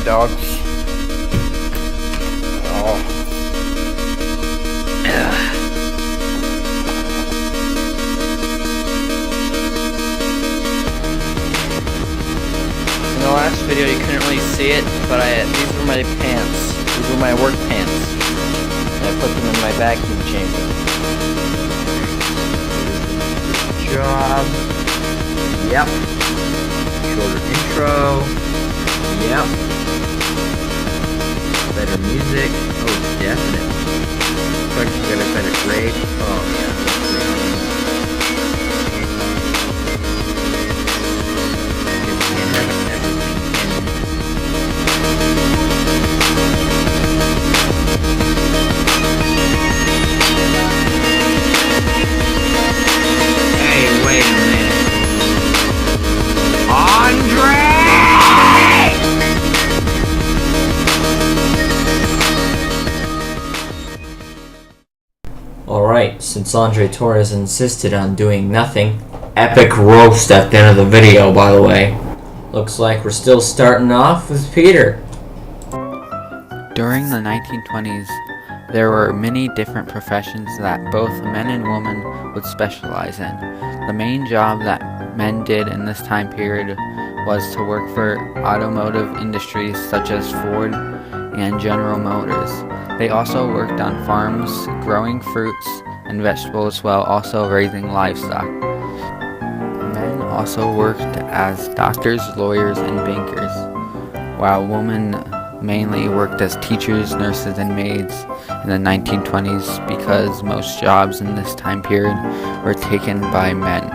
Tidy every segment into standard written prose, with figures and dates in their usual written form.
dogs. Oh. In the last video you couldn't really see it, but these were my pants. These were my work pants. And I put them in my vacuum chamber. Good job. Yep. Shorter intro. Yep. Better music. Oh, definitely. Looks like you got a better grade. Oh, yeah. Hey, wait a minute. Andre! Alright, since Andre Torres insisted on doing nothing, epic roast at the end of the video, by the way. Looks like we're still starting off with Peter. During the 1920s, there were many different professions that both men and women would specialize in. The main job that men did in this time period was to work for automotive industries such as Ford and General Motors. They also worked on farms, growing fruits and vegetables while also raising livestock. Men also worked as doctors, lawyers, and bankers, while women mainly worked as teachers, nurses, and maids in the 1920s because most jobs in this time period were taken by men.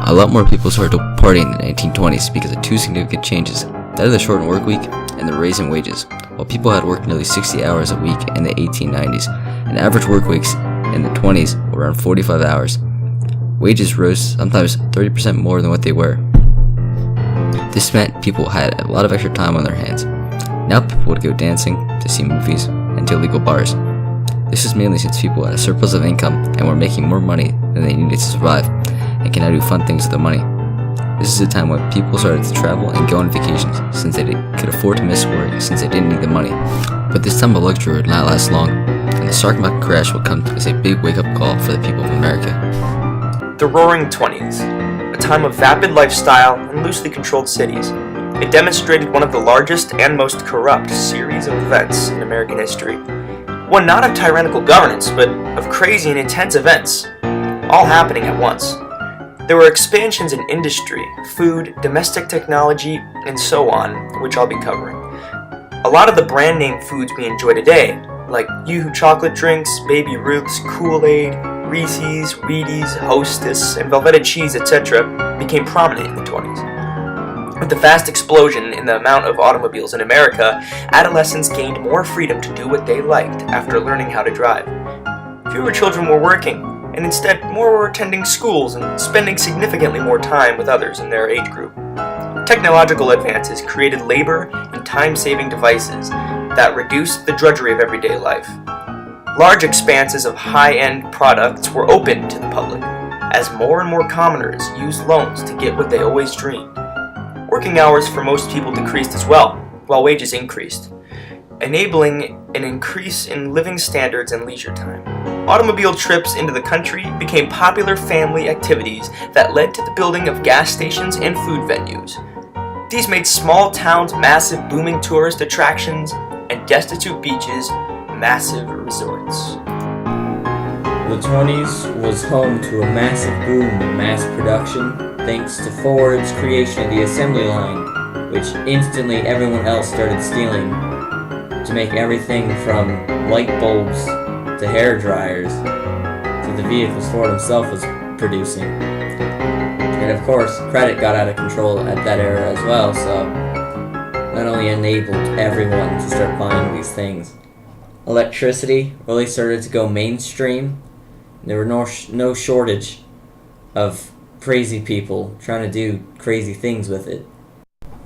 A lot more people started to party in the 1920s because of two significant changes, that of the shortened work week and the raise in wages. While people had worked nearly 60 hours a week in the 1890s, and average work weeks in the 20s were around 45 hours, wages rose sometimes 30% more than what they were. This meant people had a lot of extra time on their hands. Now people would go dancing, to see movies, and to illegal bars. This was mainly since people had a surplus of income and were making more money than they needed to survive, and can now do fun things with their money. This is a time when people started to travel and go on vacations, since they could afford to miss work since they didn't need the money. But this time of luxury would not last long, and the stock market crash would come as a big wake-up call for the people of America. The Roaring 20s, a time of vapid lifestyle and loosely controlled cities. It demonstrated one of the largest and most corrupt series of events in American history. One not of tyrannical governance, but of crazy and intense events, all happening at once. There were expansions in industry, food, domestic technology, and so on, which I'll be covering. A lot of the brand name foods we enjoy today, like Yoo-Hoo chocolate drinks, Baby Ruth's, Kool-Aid, Reese's, Wheaties, Hostess, and Velveeta cheese, etc., became prominent in the 20s. With the fast explosion in the amount of automobiles in America, adolescents gained more freedom to do what they liked after learning how to drive. Fewer children were working, and instead more were attending schools and spending significantly more time with others in their age group. Technological advances created labor and time-saving devices that reduced the drudgery of everyday life. Large expanses of high-end products were opened to the public, as more and more commoners used loans to get what they always dreamed. Working hours for most people decreased as well, while wages increased, enabling an increase in living standards and leisure time. Automobile trips into the country became popular family activities that led to the building of gas stations and food venues. These made small towns massive booming tourist attractions and destitute beaches massive resorts. The 20s was home to a massive boom in mass production thanks to Ford's creation of the assembly line, which instantly everyone else started stealing to make everything from light bulbs to hair dryers to the vehicles Ford himself was producing. And of course, credit got out of control at that era as well, so not only enabled everyone to start buying these things. Electricity really started to go mainstream. There were no shortage of crazy people trying to do crazy things with it.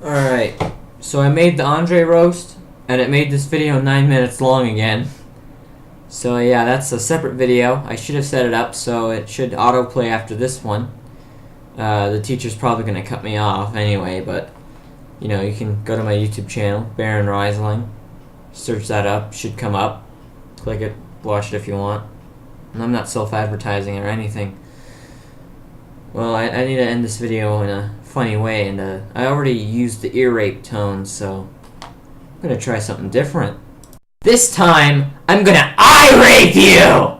Alright, so I made the Andre roast, and it made this video 9 minutes long again. So yeah, that's a separate video. I should have set it up so it should autoplay after this one. The teacher's probably going to cut me off anyway, but You know, you can go to my YouTube channel, Baron Reisling. Search that up, should come up. Click it, watch it if you want. And I'm not self-advertising or anything. Well, I need to end this video in a funny way, and I already used the ear rape tones, so I'm gonna try something different. This time, I'm gonna eye rape you!